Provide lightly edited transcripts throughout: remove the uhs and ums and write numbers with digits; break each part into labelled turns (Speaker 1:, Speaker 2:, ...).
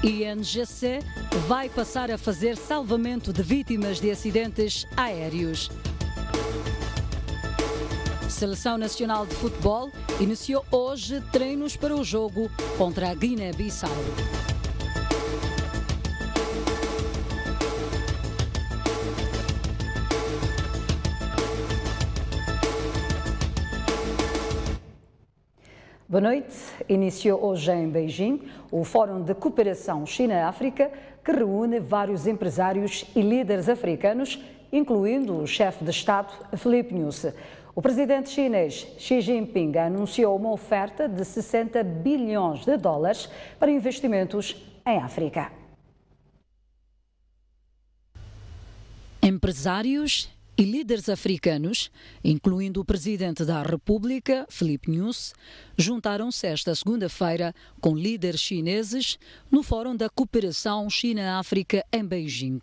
Speaker 1: INGC vai passar a fazer salvamento de vítimas de acidentes aéreos. Seleção Nacional de Futebol iniciou hoje treinos para o jogo contra a Guiné-Bissau. Boa noite. Iniciou hoje em Beijing o Fórum de Cooperação China-África, que reúne vários empresários e líderes africanos, incluindo o chefe de Estado, Filipe Nyusi. O presidente chinês Xi Jinping anunciou uma oferta de 60 bilhões de dólares para investimentos em África. Empresários e líderes africanos, incluindo o presidente da República, Filipe Nyusi, juntaram-se esta segunda-feira com líderes chineses no Fórum da Cooperação China-África em Beijing.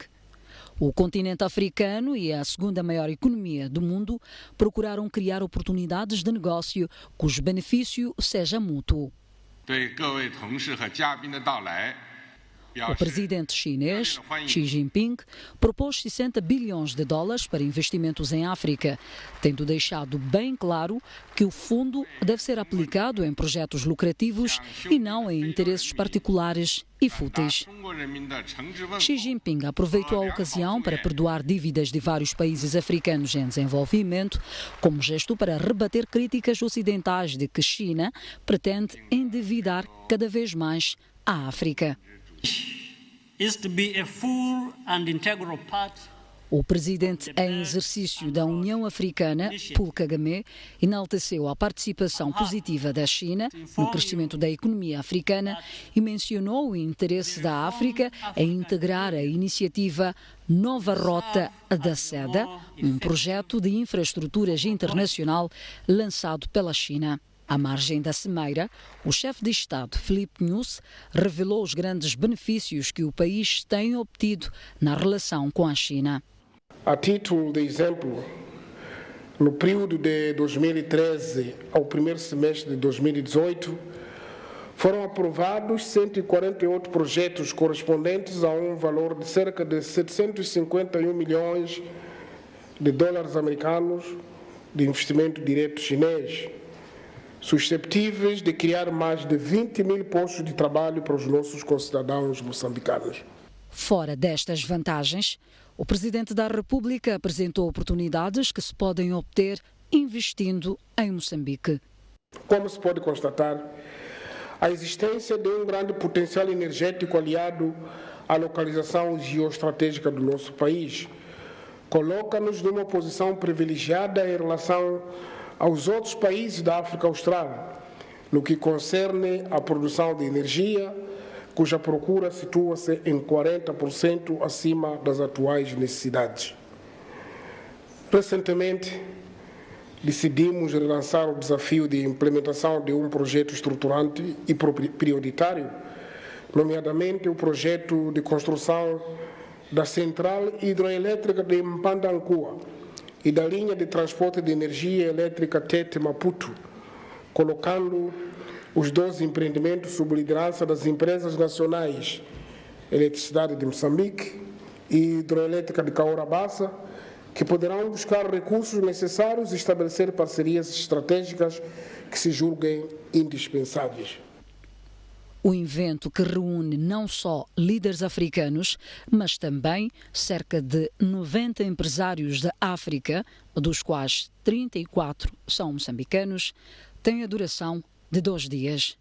Speaker 1: O continente africano e a segunda maior economia do mundo procuraram criar oportunidades de negócio cujo benefício seja mútuo. O presidente chinês, Xi Jinping, propôs 60 bilhões de dólares para investimentos em África, tendo deixado bem claro que o fundo deve ser aplicado em projetos lucrativos e não em interesses particulares e fúteis. Xi Jinping aproveitou a ocasião para perdoar dívidas de vários países africanos em desenvolvimento, como gesto para rebater críticas ocidentais de que China pretende endividar cada vez mais a África. O presidente em exercício da União Africana, Paul Kagame, enalteceu a participação positiva da China no crescimento da economia africana e mencionou o interesse da África em integrar a iniciativa Nova Rota da Seda, um projeto de infraestruturas internacional lançado pela China. À margem da cimeira, o chefe de Estado, Filipe Nyusi, revelou os grandes benefícios que o país tem obtido na relação com a China.
Speaker 2: A título de exemplo, no período de 2013 ao primeiro semestre de 2018, foram aprovados 148 projetos correspondentes a um valor de cerca de 751 milhões de dólares americanos de investimento direto chinês, susceptíveis de criar mais de 20 mil postos de trabalho para os nossos concidadãos moçambicanos.
Speaker 1: Fora destas vantagens, o presidente da República apresentou oportunidades que se podem obter investindo em Moçambique.
Speaker 2: Como se pode constatar, a existência de um grande potencial energético aliado à localização geoestratégica do nosso país coloca-nos numa posição privilegiada em relação aos outros países da África Austral, no que concerne à produção de energia, cuja procura situa-se em 40% acima das atuais necessidades. Recentemente, decidimos relançar o desafio de implementação de um projeto estruturante e prioritário, nomeadamente o projeto de construção da Central Hidroelétrica de Mpandankua e da linha de transporte de energia elétrica Tete-Maputo, colocando os 12 empreendimentos sob liderança das empresas nacionais Eletricidade de Moçambique e Hidroelétrica de Caorabassa, que poderão buscar recursos necessários e estabelecer parcerias estratégicas que se julguem indispensáveis.
Speaker 1: O evento que reúne não só líderes africanos, mas também cerca de 90 empresários da África, dos quais 34 são moçambicanos, tem a duração de 2 dias.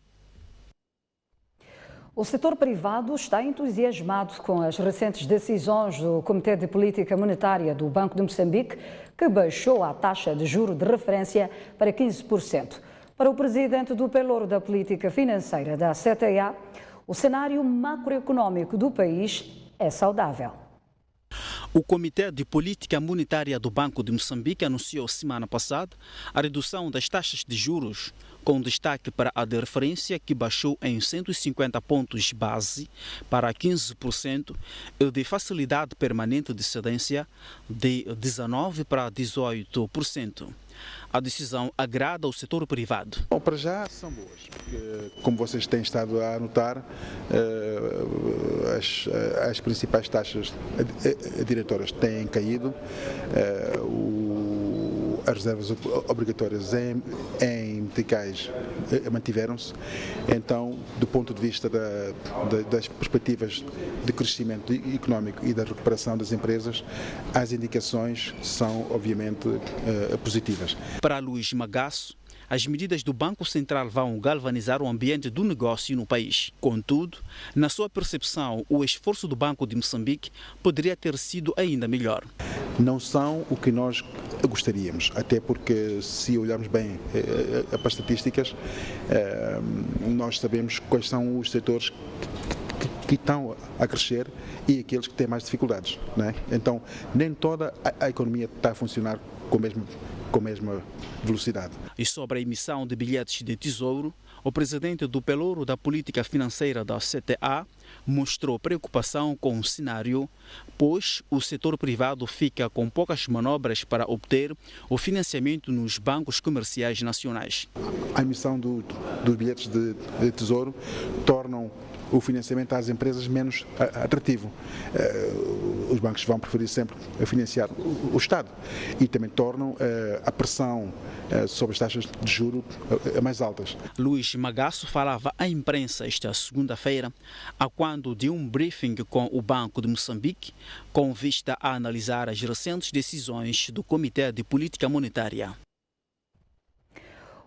Speaker 1: O setor privado está entusiasmado com as recentes decisões do Comitê de Política Monetária do Banco de Moçambique, que baixou a taxa de juro de referência para 15%. Para o presidente do Pelouro da Política Financeira da CTA, o cenário macroeconômico do país é saudável.
Speaker 3: O Comitê de Política Monetária do Banco de Moçambique anunciou semana passada a redução das taxas de juros, com destaque para a de referência, que baixou em 150 pontos base para 15%, e de facilidade permanente de cedência de 19% para 18%. A decisão agrada ao setor privado.
Speaker 4: Bom, para já são boas, porque, como vocês têm estado a notar, as principais taxas diretórias têm caído, as reservas obrigatórias em meticais mantiveram-se. Então, do ponto de vista das perspectivas de crescimento económico e da recuperação das empresas, as indicações são obviamente positivas.
Speaker 3: Para Luís Magasso, as medidas do Banco Central vão galvanizar o ambiente do negócio no país. Contudo, na sua percepção, o esforço do Banco de Moçambique poderia ter sido ainda melhor.
Speaker 4: Não são o que nós gostaríamos, até porque, se olharmos bem para as estatísticas, nós sabemos quais são os setores que estão a crescer e aqueles que têm mais dificuldades, não é? Então, nem toda a economia está a funcionar com a mesma velocidade.
Speaker 3: E sobre a emissão de bilhetes de tesouro, o presidente do Pelouro da Política Financeira da CTA mostrou preocupação com o cenário, pois o setor privado fica com poucas manobras para obter o financiamento nos bancos comerciais nacionais.
Speaker 4: A emissão dos bilhetes de tesouro tornam o financiamento às empresas menos atrativo. Os bancos vão preferir sempre financiar o Estado e também tornam a pressão sobre as taxas de juros mais altas.
Speaker 3: Luís Magasso falava à imprensa esta segunda-feira, a quando de um briefing com o Banco de Moçambique, com vista a analisar as recentes decisões do Comitê de Política Monetária.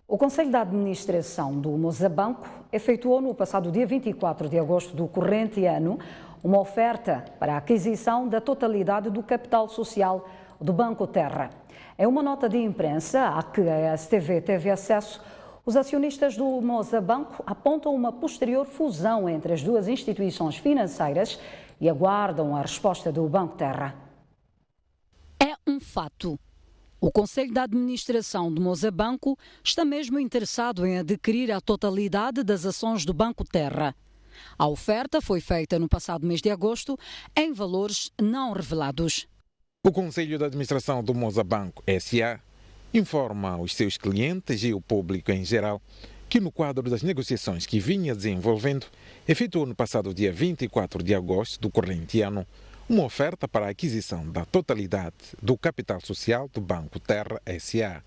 Speaker 1: O Conselho de Administração do Mozabanco efetuou no passado dia 24 de agosto do corrente ano uma oferta para a aquisição da totalidade do capital social do Banco Terra. Em uma nota de imprensa a que a STV teve acesso, os acionistas do Mozabanco apontam uma posterior fusão entre as duas instituições financeiras e aguardam a resposta do Banco Terra. É um fato. O Conselho de Administração do Mozabanco está mesmo interessado em adquirir a totalidade das ações do Banco Terra. A oferta foi feita no passado mês de agosto em valores não revelados.
Speaker 5: O Conselho de Administração do Mozabanco S.A. informa aos seus clientes e o público em geral que, no quadro das negociações que vinha desenvolvendo, efetuou no passado dia 24 de agosto do corrente ano uma oferta para a aquisição da totalidade do capital social do Banco Terra S.A.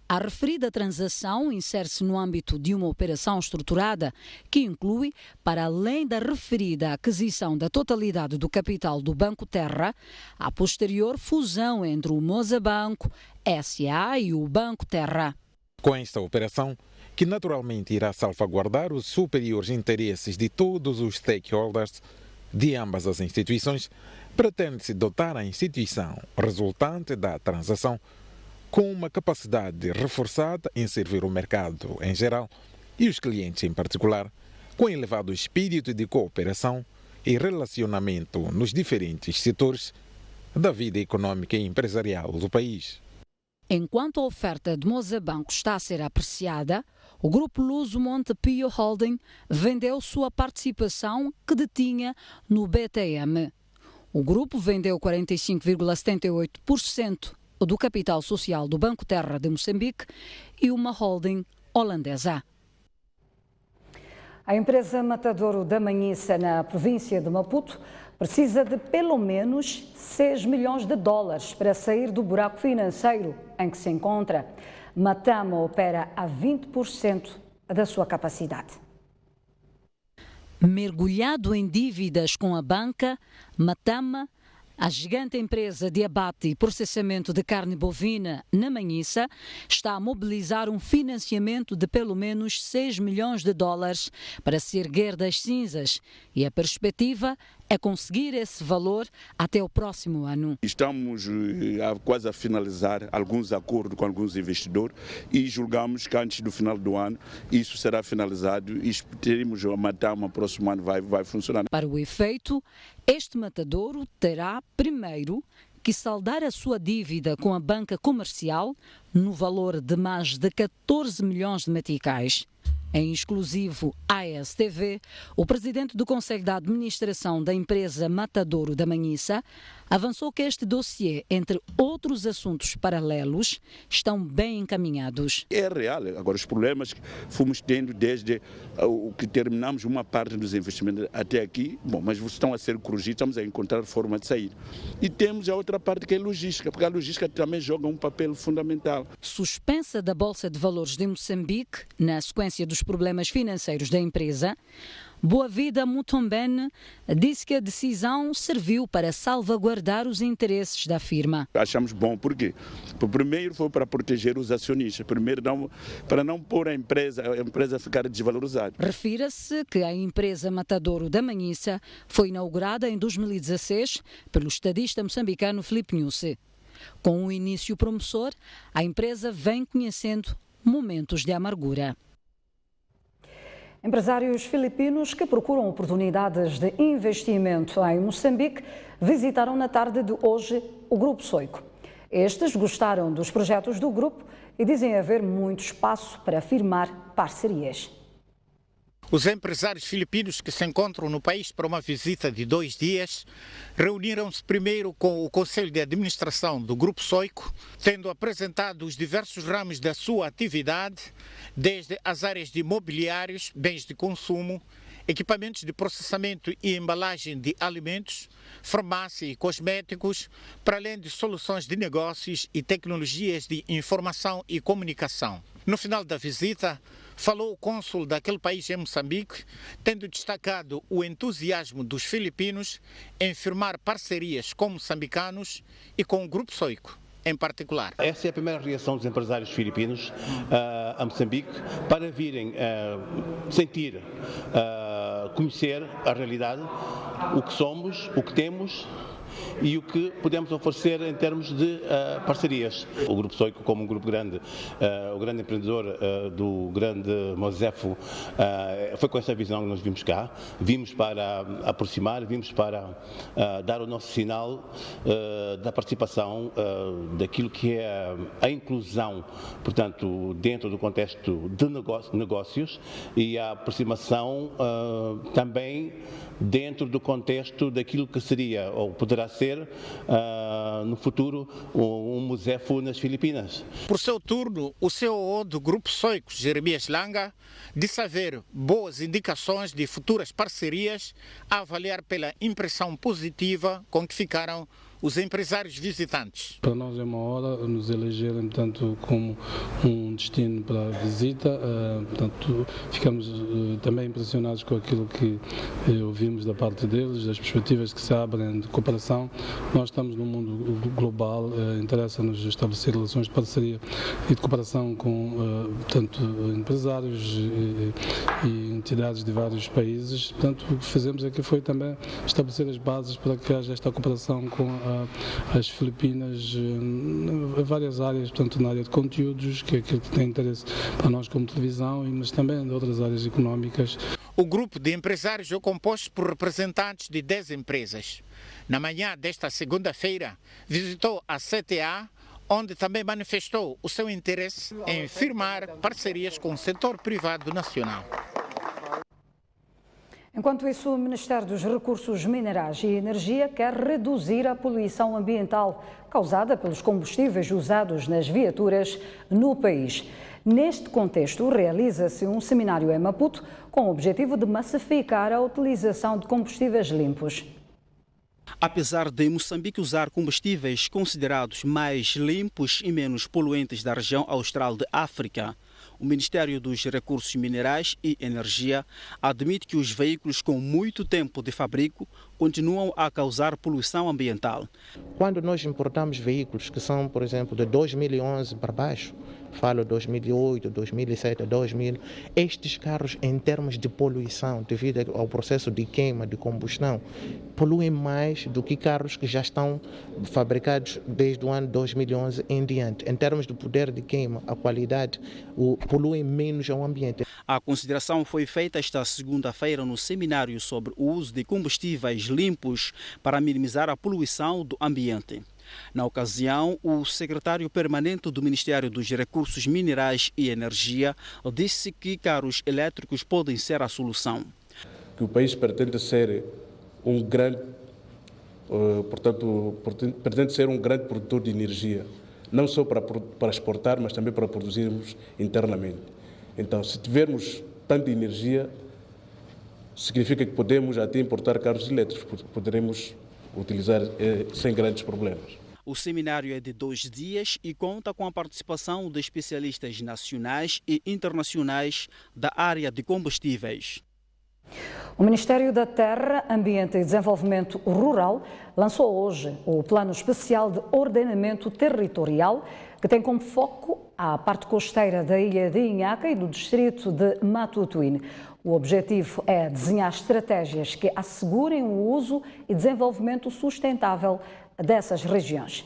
Speaker 1: A referida transação insere-se no âmbito de uma operação estruturada que inclui, para além da referida aquisição da totalidade do capital do Banco Terra, a posterior fusão entre o Mozabanco S.A. e o Banco Terra.
Speaker 5: Com esta operação, que naturalmente irá salvaguardar os superiores interesses de todos os stakeholders de ambas as instituições, pretende-se dotar a instituição resultante da transação com uma capacidade reforçada em servir o mercado em geral e os clientes em particular, com elevado espírito de cooperação e relacionamento nos diferentes setores da vida econômica e empresarial do país.
Speaker 1: Enquanto a oferta de Mozabanco está a ser apreciada, o Grupo Luso Montepio Holding vendeu sua participação que detinha no BTM. O grupo vendeu 45,78% do capital social do Banco Terra de Moçambique e uma holding holandesa. A empresa Matadouro da Manhissa, na província de Maputo, precisa de pelo menos 6 milhões de dólares para sair do buraco financeiro em que se encontra. Matama opera a 20% da sua capacidade. Mergulhado em dívidas com a banca, Matama, a gigante empresa de abate e processamento de carne bovina na Manhissa, está a mobilizar um financiamento de pelo menos 6 milhões de dólares para se erguer das cinzas e a perspectiva é conseguir esse valor até o próximo ano.
Speaker 6: Estamos quase a finalizar alguns acordos com alguns investidores e julgamos que antes do final do ano isso será finalizado e teremos a Matama próximo ano vai funcionar.
Speaker 1: Para o efeito, este matadouro terá primeiro que saldar a sua dívida com a banca comercial no valor de mais de 14 milhões de meticais. Em exclusivo à STV, o presidente do Conselho de Administração da empresa Matadouro da Manhissa avançou que este dossiê, entre outros assuntos paralelos, estão bem encaminhados.
Speaker 6: É real. Agora, os problemas que fomos tendo desde o que terminamos uma parte dos investimentos até aqui, mas estão a ser corrigidos, estamos a encontrar forma de sair. E temos a outra parte que é a logística, porque a logística também joga um papel fundamental.
Speaker 1: Suspensa da Bolsa de Valores de Moçambique, na sequência dos problemas financeiros da empresa, Boa Vida Mutombene disse que a decisão serviu para salvaguardar os interesses da firma.
Speaker 6: Achamos bom, por quê? Primeiro foi para proteger os acionistas, primeiro para não pôr a empresa a ficar desvalorizada.
Speaker 1: Refira-se que a empresa Matadouro da Manhissa foi inaugurada em 2016 pelo estadista moçambicano Filipe Nyusi. Com um início promissor, a empresa vem conhecendo momentos de amargura. Empresários filipinos que procuram oportunidades de investimento em Moçambique visitaram na tarde de hoje o Grupo Soico. Estes gostaram dos projetos do grupo e dizem haver muito espaço para firmar parcerias.
Speaker 7: Os empresários filipinos que se encontram no país para uma visita de 2 dias reuniram-se primeiro com o Conselho de Administração do Grupo Soico, tendo apresentado os diversos ramos da sua atividade, desde as áreas de imobiliários, bens de consumo, equipamentos de processamento e embalagem de alimentos, farmácia e cosméticos, para além de soluções de negócios e tecnologias de informação e comunicação. No final da visita, falou o cônsul daquele país em Moçambique, tendo destacado o entusiasmo dos filipinos em firmar parcerias com moçambicanos e com o Grupo Soico em particular.
Speaker 8: Essa é a primeira reação dos empresários filipinos a Moçambique para virem sentir, conhecer a realidade, o que somos, o que temos e o que podemos oferecer em termos de parcerias. O Grupo Soico, como um grupo grande, o grande empreendedor do grande Mosefo, foi com essa visão que nós vimos cá. Vimos para aproximar, vimos para dar o nosso sinal da participação daquilo que é a inclusão, portanto, dentro do contexto de negócios e a aproximação também dentro do contexto daquilo que seria ou poderá ser no futuro um Mosefo nas Filipinas.
Speaker 7: Por seu turno, o CEO do Grupo Soico, Jeremias Langa, disse haver boas indicações de futuras parcerias a avaliar pela impressão positiva com que ficaram os empresários visitantes.
Speaker 9: Para nós é uma honra nos elegerem, portanto, como um destino para a visita. Portanto, ficamos também impressionados com aquilo que ouvimos da parte deles, das perspectivas que se abrem de cooperação. Nós estamos num mundo global, interessa-nos estabelecer relações de parceria e de cooperação com, portanto, empresários e entidades de vários países. Portanto, o que fizemos aqui foi também estabelecer as bases para que haja esta cooperação com as Filipinas em várias áreas, portanto na área de conteúdos, que é aquilo que tem interesse para nós como televisão, mas também em outras áreas económicas.
Speaker 7: O grupo de empresários é composto por representantes de 10 empresas. Na manhã desta segunda-feira, visitou a CTA, onde também manifestou o seu interesse em firmar parcerias com o setor privado nacional.
Speaker 1: Enquanto isso, o Ministério dos Recursos Minerais e Energia quer reduzir a poluição ambiental causada pelos combustíveis usados nas viaturas no país. Neste contexto, realiza-se um seminário em Maputo com o objetivo de massificar a utilização de combustíveis limpos.
Speaker 3: Apesar de Moçambique usar combustíveis considerados mais limpos e menos poluentes da região austral de África, o Ministério dos Recursos Minerais e Energia admite que os veículos com muito tempo de fabrico continuam a causar poluição ambiental.
Speaker 10: Quando nós importamos veículos que são, por exemplo, de 2011 para baixo, falo 2008, 2007, 2000, estes carros, em termos de poluição, devido ao processo de queima, de combustão, poluem mais do que carros que já estão fabricados desde o ano 2011 em diante. Em termos de poder de queima, a qualidade, poluem menos ao ambiente.
Speaker 3: A consideração foi feita esta segunda-feira no seminário sobre o uso de combustíveis limpos para minimizar a poluição do ambiente. Na ocasião, o secretário permanente do Ministério dos Recursos Minerais e Energia disse que carros elétricos podem ser a solução.
Speaker 11: Que o país pretende ser um grande, pretende ser um grande produtor de energia, não só para exportar, mas também para produzirmos internamente. Então, se tivermos tanta energia, significa que podemos até importar carros elétricos, poderemos utilizar sem grandes problemas.
Speaker 3: O seminário é de 2 dias e conta com a participação de especialistas nacionais e internacionais da área de combustíveis.
Speaker 1: O Ministério da Terra, Ambiente e Desenvolvimento Rural lançou hoje o Plano Especial de Ordenamento Territorial, que tem como foco a parte costeira da ilha de Inhaca e do distrito de Matutuíne. O objetivo é desenhar estratégias que assegurem o uso e desenvolvimento sustentável dessas regiões.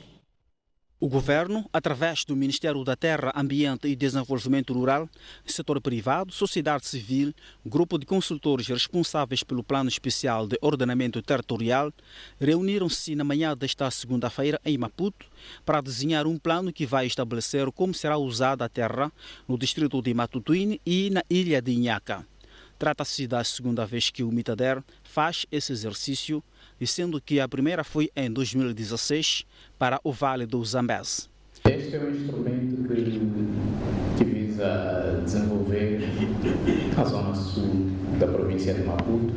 Speaker 3: O Governo, através do Ministério da Terra, Ambiente e Desenvolvimento Rural, setor privado, sociedade civil, grupo de consultores responsáveis pelo Plano Especial de Ordenamento Territorial, reuniram-se na manhã desta segunda-feira em Maputo para desenhar um plano que vai estabelecer como será usada a terra no distrito de Matutuíne e na ilha de Inhaca. Trata-se da segunda vez que o MITADER faz esse exercício, sendo que a primeira foi em 2016 para o Vale do Zambeze.
Speaker 12: Este é um instrumento que visa desenvolver a zona sul da província de Maputo,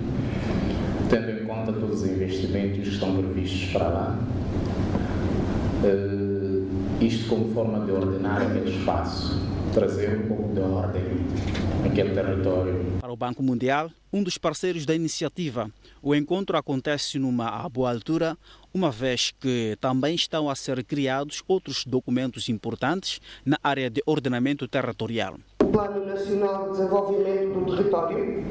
Speaker 12: tendo em conta todos os investimentos que estão previstos para lá. Isto como forma de ordenar aquele espaço, trazer um pouco de ordem naquele território.
Speaker 3: Para o Banco Mundial, um dos parceiros da iniciativa, o encontro acontece numa boa altura, uma vez que também estão a ser criados outros documentos importantes na área de ordenamento territorial.
Speaker 13: O Plano Nacional de Desenvolvimento do Território,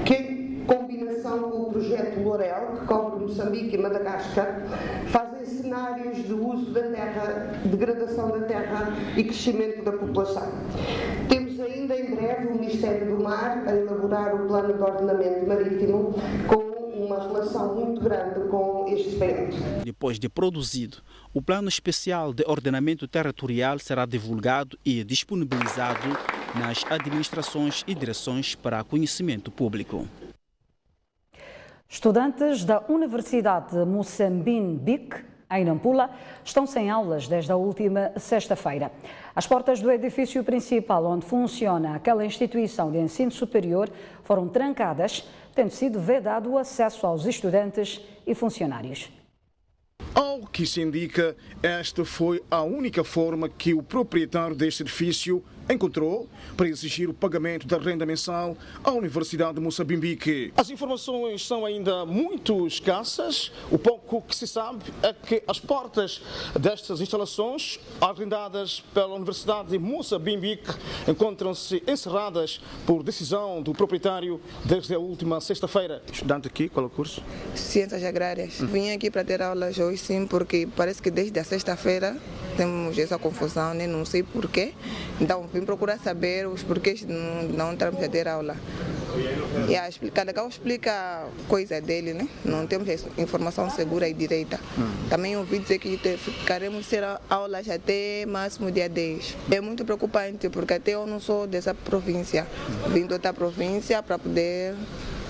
Speaker 13: que em combinação com o projeto Lorel, que cobre Moçambique e Madagascar, fazem cenários de uso da terra, degradação da terra e crescimento da população. Temos ainda em breve o Ministério do Mar a elaborar o Plano de Ordenamento Marítimo com uma relação muito grande com este período.
Speaker 3: Depois de produzido, o Plano Especial de Ordenamento Territorial será divulgado e disponibilizado nas administrações e direções para conhecimento público.
Speaker 1: Estudantes da Universidade de Moçambique, em Nampula, estão sem aulas desde a última sexta-feira. As portas do edifício principal onde funciona aquela instituição de ensino superior foram trancadas, tendo sido vedado o acesso aos estudantes e funcionários.
Speaker 14: Ao que se indica, esta foi a única forma que o proprietário deste edifício encontrou para exigir o pagamento da renda mensal à Universidade de Moçambique. As informações são ainda muito escassas. O pouco que se sabe é que as portas destas instalações, arrendadas pela Universidade de Moçambique, encontram-se encerradas por decisão do proprietário desde a última sexta-feira. Estudante aqui, qual é o curso?
Speaker 15: Ciências Agrárias. Vim aqui para ter aulas hoje sim, porque parece que desde a sexta-feira temos essa confusão, né? Não sei porquê. Então vim procurar saber os porquês de não entrarmos a ter aula. E cada qual explica coisa dele, né? Não temos informação segura e direita. Também ouvi dizer que ficaremos sem aulas até máximo dia 10. É muito preocupante, porque até eu não sou dessa província. Vim de outra província para poder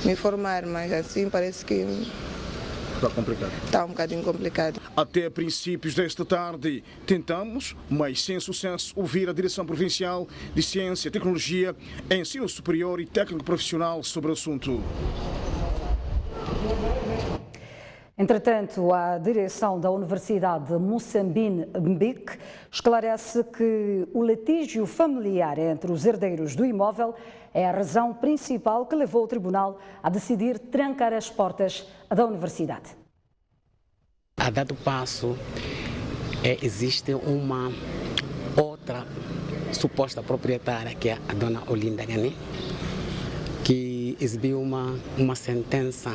Speaker 15: me formar, mas assim parece que
Speaker 14: está complicado.
Speaker 15: Está um bocadinho complicado.
Speaker 14: Até princípios desta tarde tentamos, mas sem sucesso, ouvir a Direção Provincial de Ciência, Tecnologia, Ensino Superior e Técnico Profissional sobre o assunto.
Speaker 1: Entretanto, a direção da Universidade de Moçambique esclarece que o litígio familiar entre os herdeiros do imóvel é a razão principal que levou o tribunal a decidir trancar as portas da universidade.
Speaker 16: A dado passo, existe uma outra suposta proprietária, que é a dona Olinda Gani, que exibiu uma sentença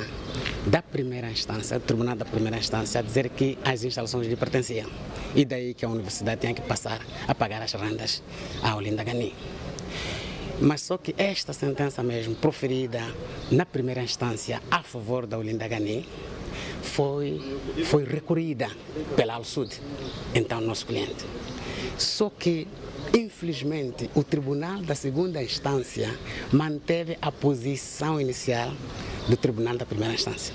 Speaker 16: da primeira instância, do Tribunal da Primeira Instância, a dizer que as instalações lhe pertenciam. E daí que a universidade tinha que passar a pagar as rendas à Olinda Gani. Mas só que esta sentença mesmo, proferida na primeira instância a favor da Olinda Gani, foi recorrida pela Al-Sud, então nosso cliente. Só que, infelizmente, o Tribunal da Segunda Instância manteve a posição inicial do Tribunal da Primeira Instância.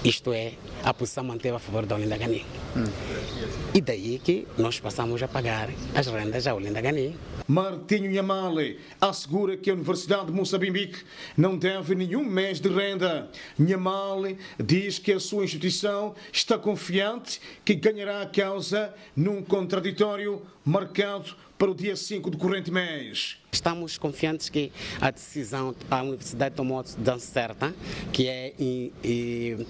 Speaker 16: Isto é, a posição manteve a favor da Olinda Ghani. E daí que nós passamos a pagar as rendas à Olinda Ghani.
Speaker 14: Martinho Nhamale assegura que a Universidade de Moçambique não deve nenhum mês de renda. Nhamale diz que a sua instituição está confiante que ganhará a causa num contraditório marcado para o dia 5 do corrente mês.
Speaker 16: Estamos confiantes que a decisão, a Universidade tomou a decisão certa, que é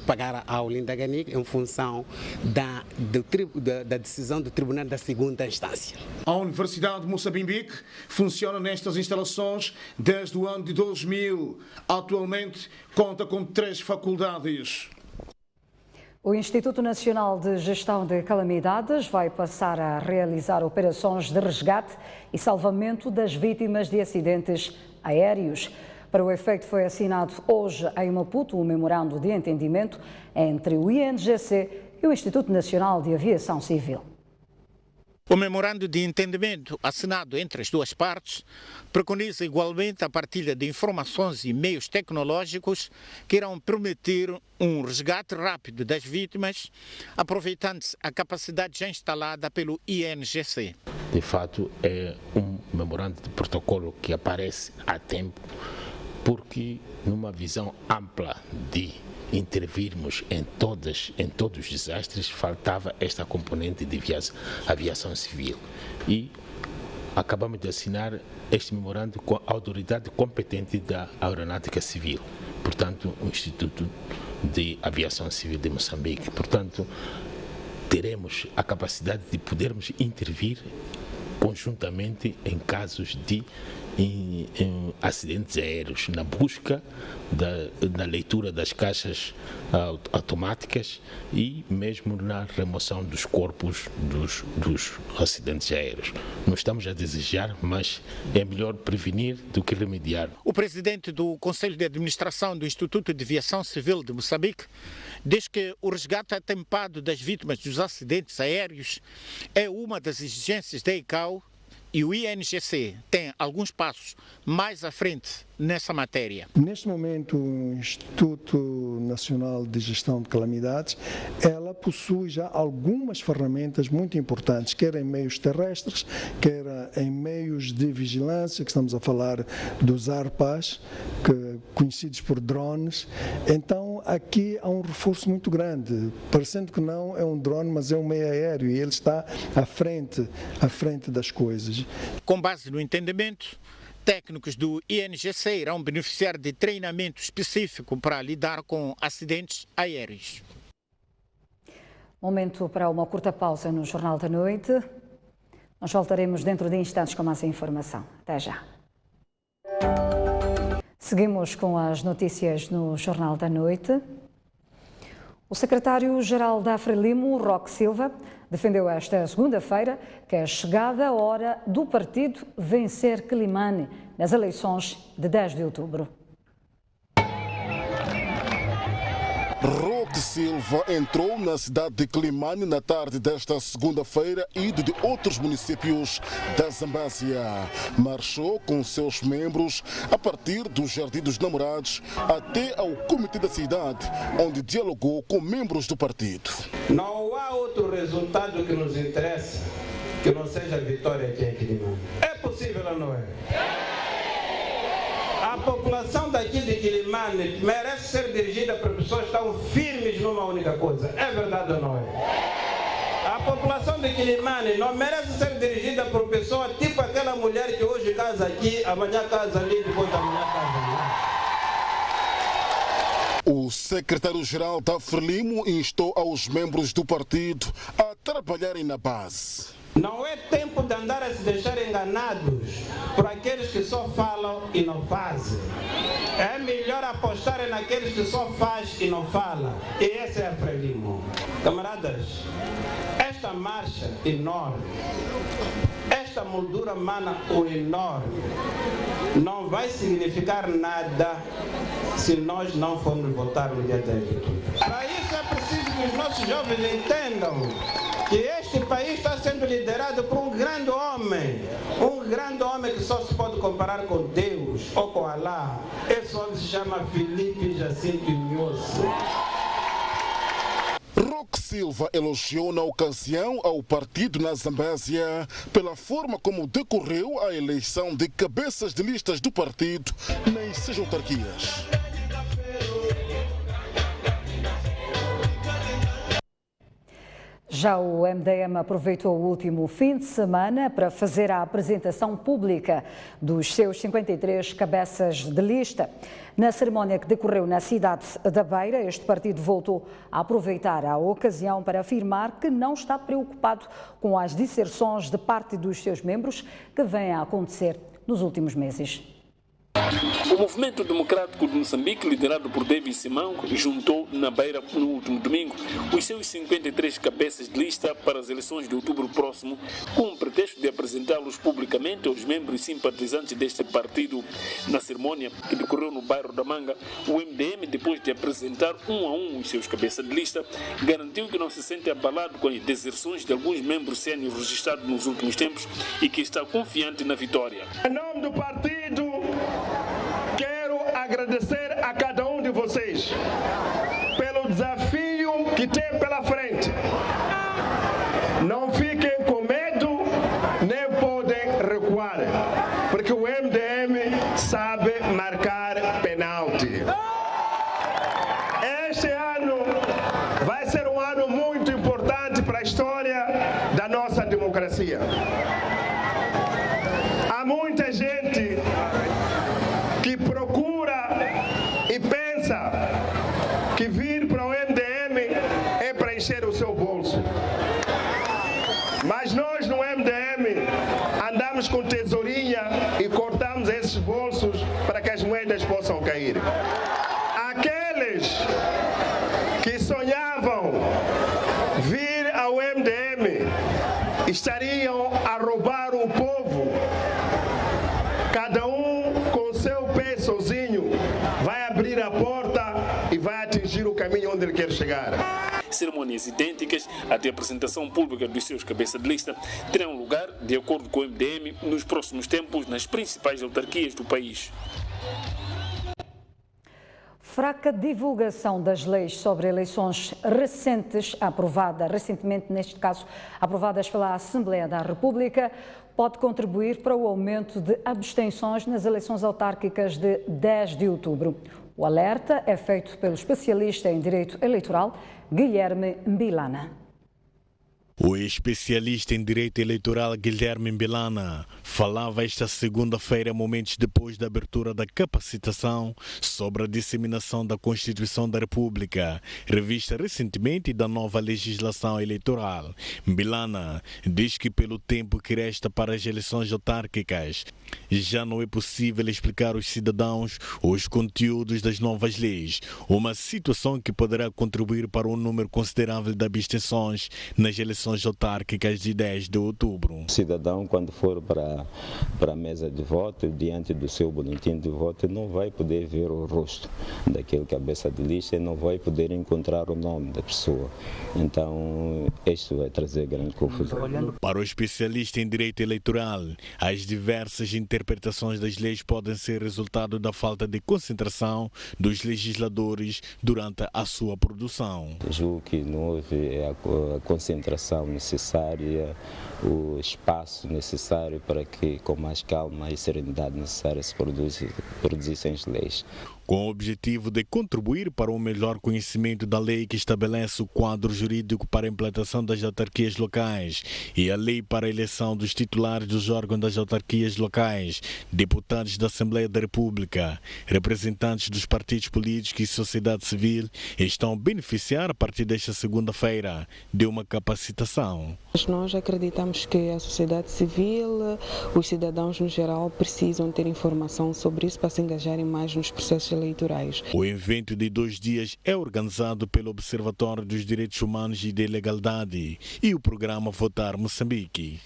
Speaker 16: pagar a Olinda Ghani em função da decisão do Tribunal da Segunda Instância.
Speaker 14: A Universidade de Moçambique funciona nestas instalações desde o ano de 2000. Atualmente conta com 3 faculdades.
Speaker 1: O Instituto Nacional de Gestão de Calamidades vai passar a realizar operações de resgate e salvamento das vítimas de acidentes aéreos. Para o efeito, foi assinado hoje em Maputo um memorando de entendimento entre o INGC e o Instituto Nacional de Aviação Civil.
Speaker 7: O memorando de entendimento assinado entre as duas partes preconiza igualmente a partilha de informações e meios tecnológicos que irão permitir um resgate rápido das vítimas, aproveitando-se a capacidade já instalada pelo INGC.
Speaker 17: De fato, é um memorando de protocolo que aparece a tempo, porque numa visão ampla de intervirmos em todos os desastres, faltava esta componente de aviação civil. E acabamos de assinar este memorando com a autoridade competente da Aeronáutica Civil, portanto, o Instituto de Aviação Civil de Moçambique. Portanto, teremos a capacidade de podermos intervir conjuntamente em casos de acidentes aéreos, na busca, na leitura das caixas automáticas e mesmo na remoção dos corpos dos acidentes aéreos. Não estamos a desejar, mas é melhor prevenir do que remediar.
Speaker 7: O presidente do Conselho de Administração do Instituto de Aviação Civil de Moçambique diz que o resgate atempado das vítimas dos acidentes aéreos é uma das exigências da ICAO e o INGC tem alguns passos mais à frente nessa matéria.
Speaker 18: Neste momento, o Instituto Nacional de Gestão de Calamidades, ela possui já algumas ferramentas muito importantes, quer em meios terrestres, quer em meios de vigilância, que estamos a falar dos ARPAs, conhecidos por drones. Então, aqui há um reforço muito grande, parecendo que não é um drone, mas é um meio aéreo, e ele está à frente das coisas.
Speaker 7: Com base no entendimento, técnicos do INGC irão beneficiar de treinamento específico para lidar com acidentes aéreos.
Speaker 1: Momento para uma curta pausa no Jornal da Noite. Nós voltaremos dentro de instantes com mais informação. Até já. Seguimos com as notícias no Jornal da Noite. O secretário-geral da Frelimo, Roque Silva, defendeu esta segunda-feira que é chegada a hora do partido vencer Quilimane nas eleições de 10 de outubro.
Speaker 19: Roque Silva entrou na cidade de Quilimane na tarde desta segunda-feira e de outros municípios da Zambésia. Marchou com seus membros a partir do Jardim dos Namorados até ao Comitê da Cidade, onde dialogou com membros do partido.
Speaker 20: Não há outro resultado que nos interessa que não seja a vitória aqui em Quilimane. É possível ou não é? A população daqui de Quilimane merece ser dirigida por pessoas que estão firmes numa única coisa. É verdade ou não é? A população de Quilimane não merece ser dirigida por pessoas tipo aquela mulher que hoje casa aqui, amanhã casa ali, depois amanhã casa lá.
Speaker 19: O secretário-geral da Frelimo instou aos membros do partido a trabalharem na base.
Speaker 20: Não é tempo de andar a se deixar enganados por aqueles que só falam e não fazem. É melhor apostarem naqueles que só fazem e não falam. E esse é a Frelimo. Camaradas, esta marcha enorme, esta moldura humana enorme, não vai significar nada se nós não formos votar no dia 10 de outubro. Para isso nossos jovens entendam que este país está sendo liderado por um grande homem que só se pode comparar com Deus ou com Alá. Esse homem se chama Filipe Jacinto Inhosso.
Speaker 19: Roque Silva elogiou na ocasião ao partido na Zambésia pela forma como decorreu a eleição de cabeças de listas do partido nas 6 autarquias.
Speaker 1: Já o MDM aproveitou o último fim de semana para fazer a apresentação pública dos seus 53 cabeças de lista. Na cerimónia que decorreu na cidade da Beira, este partido voltou a aproveitar a ocasião para afirmar que não está preocupado com as disserções de parte dos seus membros que vêm a acontecer nos últimos meses.
Speaker 21: O Movimento Democrático de Moçambique, liderado por David Simão, juntou na Beira no último domingo os seus 53 cabeças de lista para as eleições de outubro próximo, com o pretexto de apresentá-los publicamente aos membros simpatizantes deste partido. Na cerimónia que decorreu no bairro da Manga, o MDM, depois de apresentar um a um os seus cabeças de lista, garantiu que não se sente abalado com as deserções de alguns membros sênior registrados nos últimos tempos e que está confiante na vitória.
Speaker 22: Em nome do partido, quero agradecer a cada um de vocês pelo desafio que tem pela frente. Não fiquem com medo, nem podem recuar, porque o MDM sabe marcar penalti. Este ano vai ser um ano muito importante para a história da nossa democracia. Há muita gente que procura e pensa que vir para o MDM é para encher o seu bolso. Mas nós no MDM andamos com tesourinha e cortamos esses bolsos para que as moedas possam cair. Aqueles que sonhavam vir ao MDM estariam a roubar o povo. Cada um com o seu pé sozinho vai abrir a porta e vai atingir o caminho onde ele quer chegar.
Speaker 21: Cerimônias idênticas até a apresentação pública dos seus cabeças de lista terão lugar, de acordo com o MDM, nos próximos tempos nas principais autarquias do país.
Speaker 1: Fraca divulgação das leis sobre eleições recentemente, neste caso, aprovadas pela Assembleia da República, pode contribuir para o aumento de abstenções nas eleições autárquicas de 10 de outubro. O alerta é feito pelo especialista em direito eleitoral, Guilherme Mbilana.
Speaker 23: O especialista em direito eleitoral Guilherme Mbilana falava esta segunda-feira, momentos depois da abertura da capacitação sobre a disseminação da Constituição da República, revista recentemente da nova legislação eleitoral. Mbilana diz que pelo tempo que resta para as eleições autárquicas, já não é possível explicar aos cidadãos os conteúdos das novas leis, uma situação que poderá contribuir para um número considerável de abstenções nas eleições autárquicas de 10 de outubro.
Speaker 24: O cidadão, quando for para a mesa de voto, diante do seu boletim de voto, não vai poder ver o rosto daquele cabeça de lista e não vai poder encontrar o nome da pessoa. Então, isto vai trazer grande confusão.
Speaker 23: Para o especialista em direito eleitoral, as diversas interpretações das leis podem ser resultado da falta de concentração dos legisladores durante a sua produção.
Speaker 24: Julgo que não houve a concentração necessária, o espaço necessário para que, com mais calma e serenidade necessária, se produzissem as leis.
Speaker 23: Com o objetivo de contribuir para um melhor conhecimento da lei que estabelece o quadro jurídico para a implantação das autarquias locais e a lei para a eleição dos titulares dos órgãos das autarquias locais, deputados da Assembleia da República, representantes dos partidos políticos e sociedade civil estão a beneficiar a partir desta segunda-feira de uma capacitação.
Speaker 25: Nós acreditamos que a sociedade civil, os cidadãos no geral, precisam ter informação sobre isso para se engajarem mais nos processos eleitorais.
Speaker 23: O evento de 2 dias é organizado pelo Observatório dos Direitos Humanos e de Legalidade e o programa Votar Moçambique.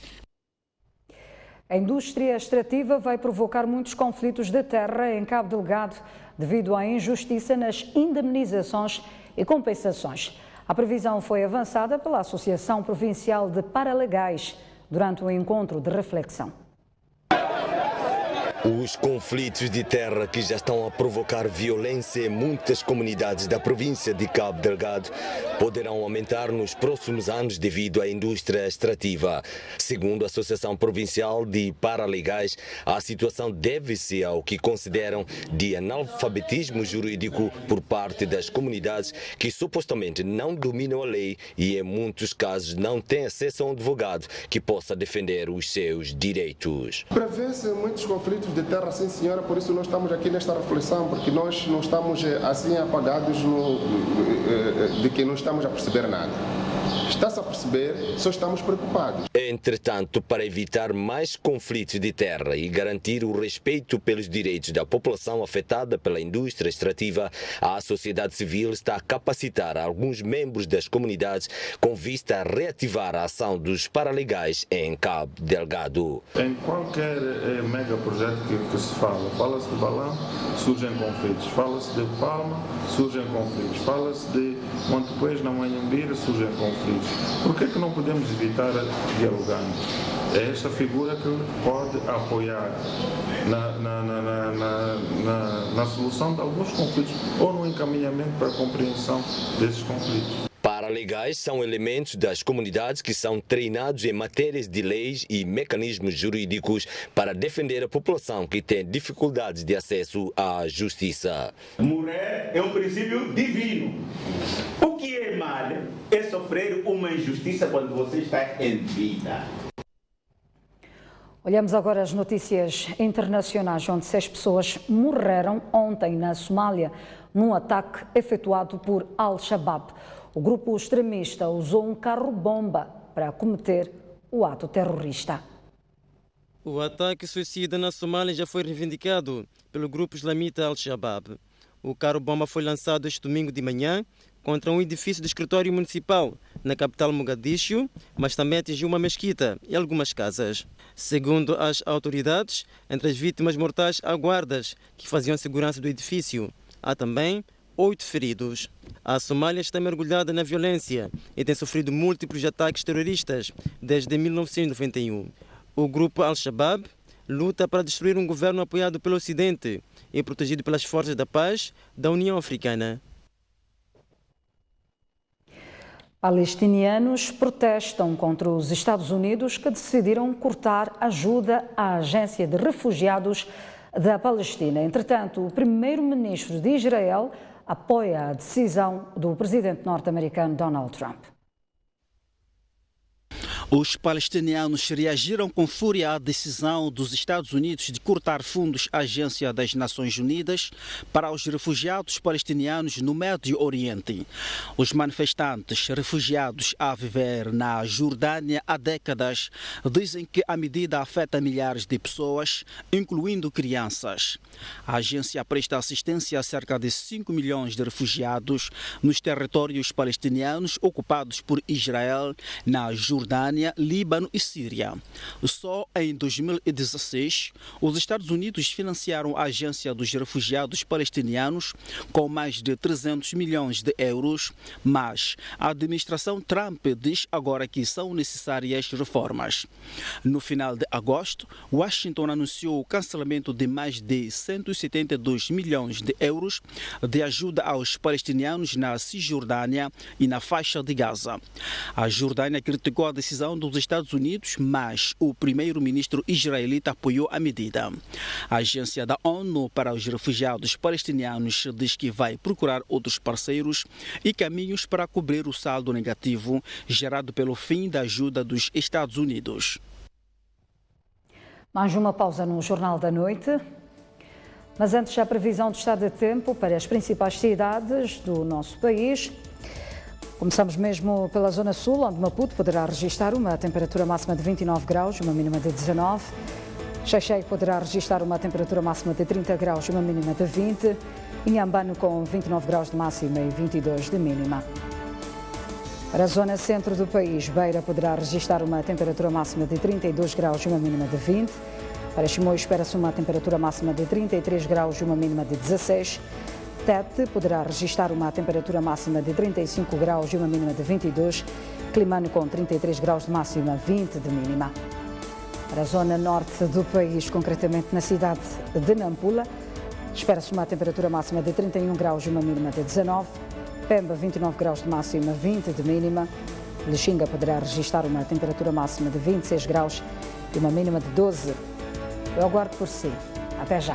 Speaker 1: A indústria extrativa vai provocar muitos conflitos de terra em Cabo Delgado devido à injustiça nas indemnizações e compensações. A previsão foi avançada pela Associação Provincial de Paralegais durante um encontro de reflexão.
Speaker 2: Os conflitos de terra que já estão a provocar violência em muitas comunidades da província de Cabo Delgado poderão aumentar nos próximos anos devido à indústria extrativa. Segundo a Associação Provincial de Paralegais, a situação deve-se ao que consideram de analfabetismo jurídico por parte das comunidades que supostamente não dominam a lei e em muitos casos não têm acesso a um advogado que possa defender os seus direitos.
Speaker 4: Prevê-se muitos conflitos de terra, sim senhora, por isso nós estamos aqui nesta reflexão, porque nós não estamos assim apagados de que não estamos a perceber nada. Está-se a perceber, só estamos preocupados.
Speaker 2: Entretanto, para evitar mais conflitos de terra e garantir o respeito pelos direitos da população afetada pela indústria extrativa, a sociedade civil está a capacitar alguns membros das comunidades com vista a reativar a ação dos paralegais em Cabo Delgado.
Speaker 5: Em qualquer megaprojeto que se fala-se de Balão, surgem conflitos. Fala-se de Palma, surgem conflitos. Fala-se de Montepuez, na Manhambira, surgem conflitos. Por que não podemos evitar dialogando? É esta figura que pode apoiar na solução de alguns conflitos ou no encaminhamento para a compreensão desses conflitos.
Speaker 2: Paralegais são elementos das comunidades que são treinados em matérias de leis e mecanismos jurídicos para defender a população que tem dificuldades de acesso à justiça.
Speaker 6: Morrer é um princípio divino. O que é mal é sofrer uma injustiça quando você está em vida.
Speaker 1: Olhamos agora as notícias internacionais, onde 6 pessoas morreram ontem na Somália num ataque efetuado por Al-Shabaab. O grupo extremista usou um carro-bomba para cometer o ato terrorista.
Speaker 8: O ataque suicida na Somália já foi reivindicado pelo grupo islamita Al-Shabaab. O carro-bomba foi lançado este domingo de manhã contra um edifício do escritório municipal na capital Mogadishu, mas também atingiu uma mesquita e algumas casas. Segundo as autoridades, entre as vítimas mortais há guardas que faziam segurança do edifício. Há também 8 feridos. A Somália está mergulhada na violência e tem sofrido múltiplos ataques terroristas desde 1991. O grupo Al-Shabaab luta para destruir um governo apoiado pelo Ocidente e protegido pelas forças da paz da União Africana.
Speaker 1: Palestinianos protestam contra os Estados Unidos que decidiram cortar ajuda à Agência de Refugiados da Palestina. Entretanto, o primeiro-ministro de Israel apoia a decisão do presidente norte-americano Donald Trump.
Speaker 3: Os palestinianos reagiram com fúria à decisão dos Estados Unidos de cortar fundos à Agência das Nações Unidas para os refugiados palestinianos no Médio Oriente. Os manifestantes refugiados a viver na Jordânia há décadas dizem que a medida afeta milhares de pessoas, incluindo crianças. A agência presta assistência a cerca de 5 milhões de refugiados nos territórios palestinianos ocupados por Israel, na Jordânia, Líbano e Síria. Só em 2016, os Estados Unidos financiaram a Agência dos Refugiados Palestinianos com mais de 300 milhões de euros, mas a administração Trump diz agora que são necessárias reformas. No final de agosto, Washington anunciou o cancelamento de mais de 172 milhões de euros de ajuda aos palestinianos na Cisjordânia e na faixa de Gaza. A Jordânia criticou a decisão dos Estados Unidos, mas o primeiro-ministro israelita apoiou a medida. A Agência da ONU para os Refugiados Palestinianos diz que vai procurar outros parceiros e caminhos para cobrir o saldo negativo gerado pelo fim da ajuda dos Estados Unidos.
Speaker 1: Mais uma pausa no Jornal da Noite. Mas antes, a previsão do estado de tempo para as principais cidades do nosso país. Começamos mesmo pela Zona Sul, onde Maputo poderá registrar uma temperatura máxima de 29 graus e uma mínima de 19. Xai-Xai poderá registrar uma temperatura máxima de 30 graus e uma mínima de 20. Inhambane com 29 graus de máxima e 22 de mínima. Para a Zona Centro do país, Beira poderá registrar uma temperatura máxima de 32 graus e uma mínima de 20. Para Chimoio espera-se uma temperatura máxima de 33 graus e uma mínima de 16. Tete poderá registrar uma temperatura máxima de 35 graus e uma mínima de 22. Climane com 33 graus de máxima, 20 de mínima. Para a zona norte do país, concretamente na cidade de Nampula, espera-se uma temperatura máxima de 31 graus e uma mínima de 19. Pemba, 29 graus de máxima, 20 de mínima. Lixinga poderá registrar uma temperatura máxima de 26 graus e uma mínima de 12. Eu aguardo por si. Até já.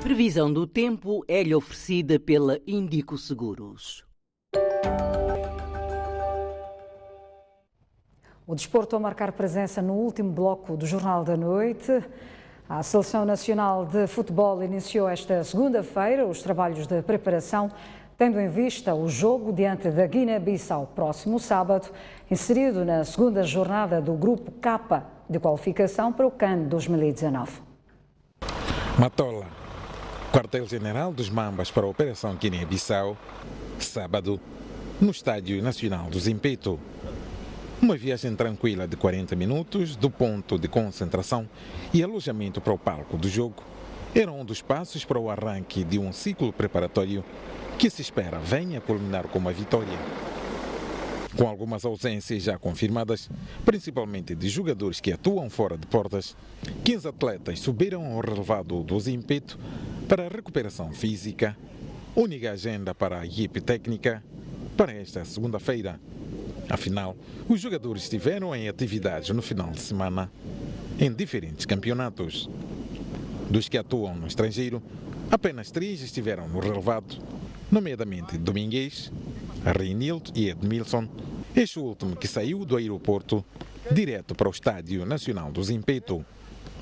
Speaker 9: Previsão do tempo é-lhe oferecida pela Índico Seguros.
Speaker 1: O desporto a marcar presença no último bloco do Jornal da Noite. A Seleção Nacional de Futebol iniciou esta segunda-feira os trabalhos de preparação, tendo em vista o jogo diante da Guiné-Bissau próximo sábado, inserido na segunda jornada do Grupo K de qualificação para o CAN 2019.
Speaker 10: Matola, quartel-general dos Mambas para a Operação Guiné-Bissau, sábado, no Estádio Nacional do Zimpeto. Uma viagem tranquila de 40 minutos do ponto de concentração e alojamento para o palco do jogo era um dos passos para o arranque de um ciclo preparatório que se espera venha culminar com uma vitória. Com algumas ausências já confirmadas, principalmente de jogadores que atuam fora de portas, 15 atletas subiram ao relevado do Zimpeto para a recuperação física, única agenda para a equipe técnica para esta segunda-feira. Afinal, os jogadores estiveram em atividades no final de semana em diferentes campeonatos. Dos que atuam no estrangeiro, apenas 3 estiveram no relevado, nomeadamente Domingues, Reinildo e Edmilson, este último que saiu do aeroporto direto para o Estádio Nacional do Zimpeto.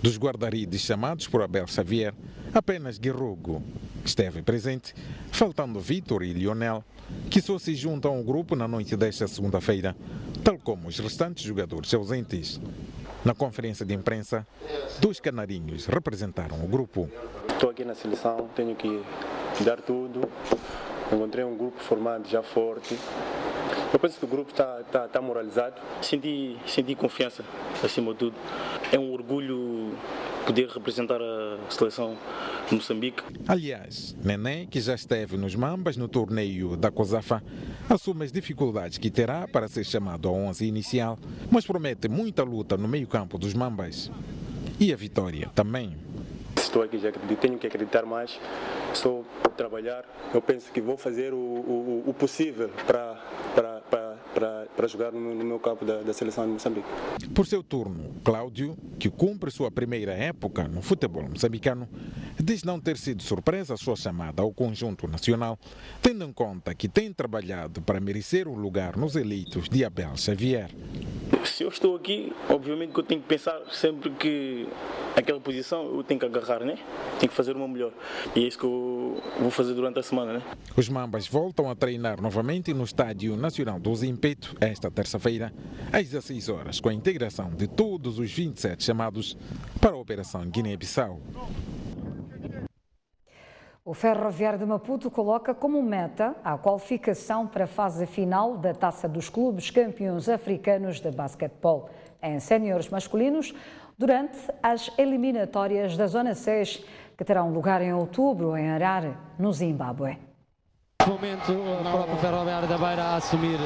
Speaker 10: Dos guarda-redes chamados por Abel Xavier, apenas Guerrugo esteve presente, faltando Vítor e Lionel, que só se juntam ao grupo na noite desta segunda-feira, tal como os restantes jogadores ausentes. Na conferência de imprensa, 2 canarinhos representaram o grupo.
Speaker 11: Estou aqui na seleção, tenho que dar tudo. Encontrei um grupo formado já forte. Eu penso que o grupo está moralizado.
Speaker 12: Senti confiança, acima de tudo. É um orgulho poder representar a seleção de Moçambique.
Speaker 10: Aliás, Nené, que já esteve nos Mambas no torneio da COSAFA, assume as dificuldades que terá para ser chamado ao 11 inicial, mas promete muita luta no meio-campo dos Mambas. E a vitória também.
Speaker 11: Estou aqui, já tenho que acreditar mais, estou a trabalhar. Eu penso que vou fazer o possível para jogar no meu campo da seleção de Moçambique.
Speaker 10: Por seu turno, Cláudio, que cumpre sua primeira época no futebol moçambicano, diz não ter sido surpresa a sua chamada ao conjunto nacional, tendo em conta que tem trabalhado para merecer um lugar nos eleitos de Abel Xavier.
Speaker 12: Se eu estou aqui, obviamente que eu tenho que pensar sempre que aquela posição eu tenho que agarrar, né? Tenho que fazer uma melhor. E é isso que eu vou fazer durante a semana, né?
Speaker 10: Os Mambas voltam a treinar novamente no Estádio Nacional do Zimpeto esta terça-feira, às 16 horas, com a integração de todos os 27 chamados para a Operação Guiné-Bissau.
Speaker 1: O Ferroviário de Maputo coloca como meta a qualificação para a fase final da Taça dos Clubes Campeões Africanos de Basquetebol em séniores masculinos durante as eliminatórias da Zona 6, que terão lugar em outubro em Harare, no Zimbábue.
Speaker 13: Neste momento, o próprio Ferroviário da Beira a assumir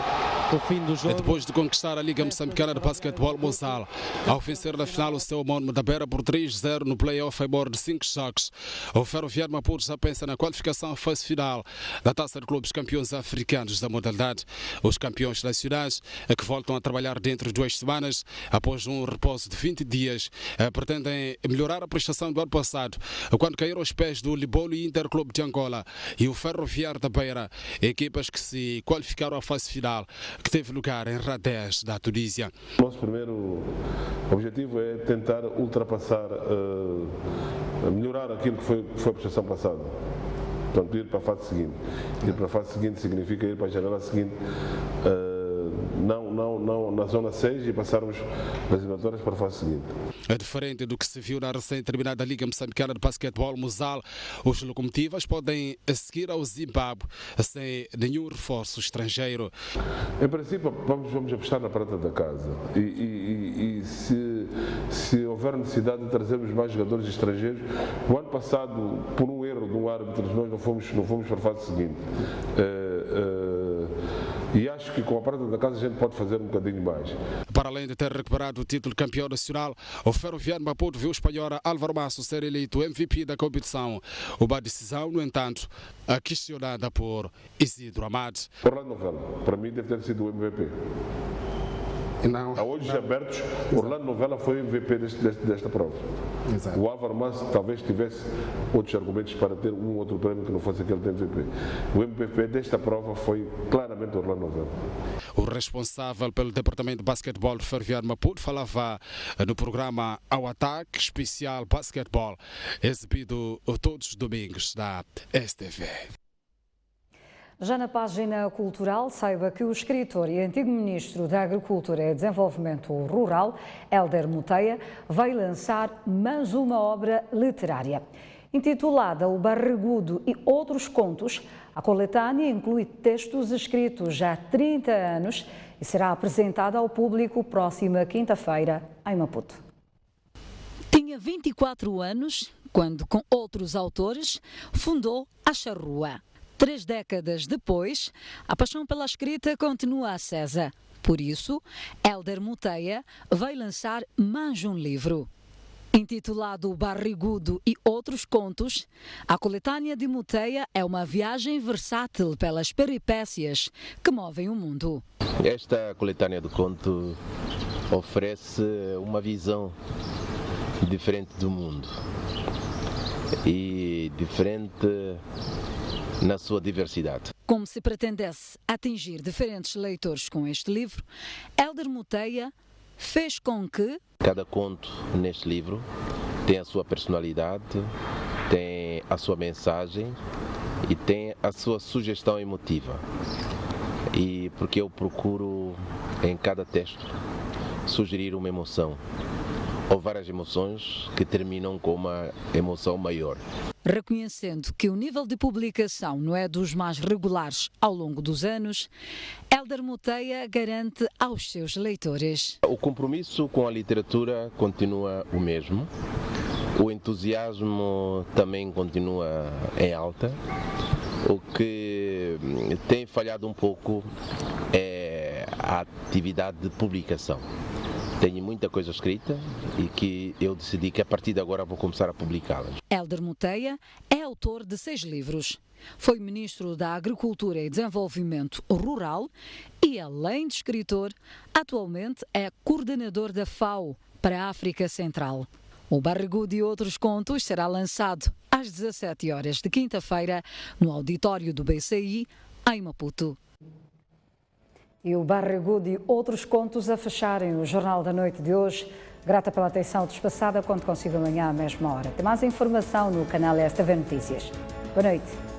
Speaker 13: o fim do jogo.
Speaker 26: Depois de conquistar a Liga Moçambicana de Basquetebol Moçal, ao vencer na final o seu homónimo da Beira por 3-0 no play-off em bordo de 5 jogos, o Ferroviário Maputo já pensa na qualificação à fase final da Taça de Clubes Campeões Africanos da modalidade. Os campeões nacionais, que voltam a trabalhar dentro de 2 semanas, após um repouso de 20 dias, pretendem melhorar a prestação do ano passado, quando caíram aos pés do Libolo e Interclube de Angola e o Ferroviário da Beira, equipas que se qualificaram à fase final, que teve lugar em Radez, da Tunísia.
Speaker 5: Nosso primeiro objetivo é tentar ultrapassar, melhorar aquilo que foi a prestação passada. Portanto, ir para a fase seguinte. Ir para a fase seguinte significa ir para a janela seguinte, não na zona 6 e passarmos as eliminatórias para a fase seguinte.
Speaker 26: É diferente do que se viu na recém-terminada Liga Moçambicana de Basquetebol Mozal. Os locomotivas podem seguir ao Zimbábue sem nenhum reforço estrangeiro.
Speaker 5: Em princípio, vamos apostar na prata da casa e se houver necessidade de trazermos mais jogadores estrangeiros, o ano passado, por um erro
Speaker 7: de um árbitro, nós não fomos para a fase seguinte. E acho que com a prata da casa a gente pode fazer um bocadinho mais.
Speaker 26: Para além de ter recuperado o título de campeão nacional, o Ferroviário Maputo viu o espanhol Álvaro Masso ser eleito MVP da competição. Uma decisão, no entanto, questionada por Isidro Amado.
Speaker 7: Orlando Novela, para mim, deve ter sido o MVP.
Speaker 26: Não,
Speaker 7: a olhos abertos, Orlando Novela foi o MVP desta prova. Exato. O Álvaro Masso talvez tivesse outros argumentos para ter um outro prêmio que não fosse aquele de MVP. O MVP desta prova foi claramente Orlando Novela.
Speaker 26: O responsável pelo Departamento de Basquetebol do Ferroviário Maputo falava no programa Ao Ataque Especial Basquetebol, exibido todos os domingos da STV.
Speaker 1: Já na página cultural, saiba que o escritor e antigo ministro da Agricultura e Desenvolvimento Rural, Hélder Muteia, vai lançar mais uma obra literária. Intitulada O Barrigudo e Outros Contos, a coletânea inclui textos escritos há 30 anos e será apresentada ao público próxima quinta-feira em Maputo. Tinha 24 anos quando, com outros autores, fundou a Charrua. 3 décadas depois, a paixão pela escrita continua acesa. Por isso, Hélder Muteia vai lançar mais um livro. Intitulado Barrigudo e Outros Contos, a coletânea de Muteia é uma viagem versátil pelas peripécias que movem o mundo.
Speaker 14: Esta coletânea de contos oferece uma visão diferente do mundo e diferente na sua diversidade.
Speaker 1: Como se pretendesse atingir diferentes leitores com este livro, Hélder Muteia fez com que
Speaker 14: cada conto neste livro tem a sua personalidade, tem a sua mensagem e tem a sua sugestão emotiva. E porque eu procuro em cada texto sugerir uma emoção ou várias emoções que terminam com uma emoção maior.
Speaker 1: Reconhecendo que o nível de publicação não é dos mais regulares ao longo dos anos, Hélder Muteia garante aos seus leitores:
Speaker 14: o compromisso com a literatura continua o mesmo, o entusiasmo também continua em alta. O que tem falhado um pouco é a atividade de publicação. Tenho muita coisa escrita e que eu decidi que a partir de agora vou começar a publicá-las.
Speaker 1: Hélder Muteia é autor de 6 livros. Foi ministro da Agricultura e Desenvolvimento Rural e, além de escritor, atualmente é coordenador da FAO para a África Central. O Barrigudo e Outros Contos será lançado às 17 horas de quinta-feira no auditório do BCI, em Maputo. E o Barrigudo e Outros Contos a fecharem o Jornal da Noite de hoje. Grata pela atenção dispensada, quando consigo amanhã à mesma hora. Tem mais informação no canal STV Notícias. Boa noite.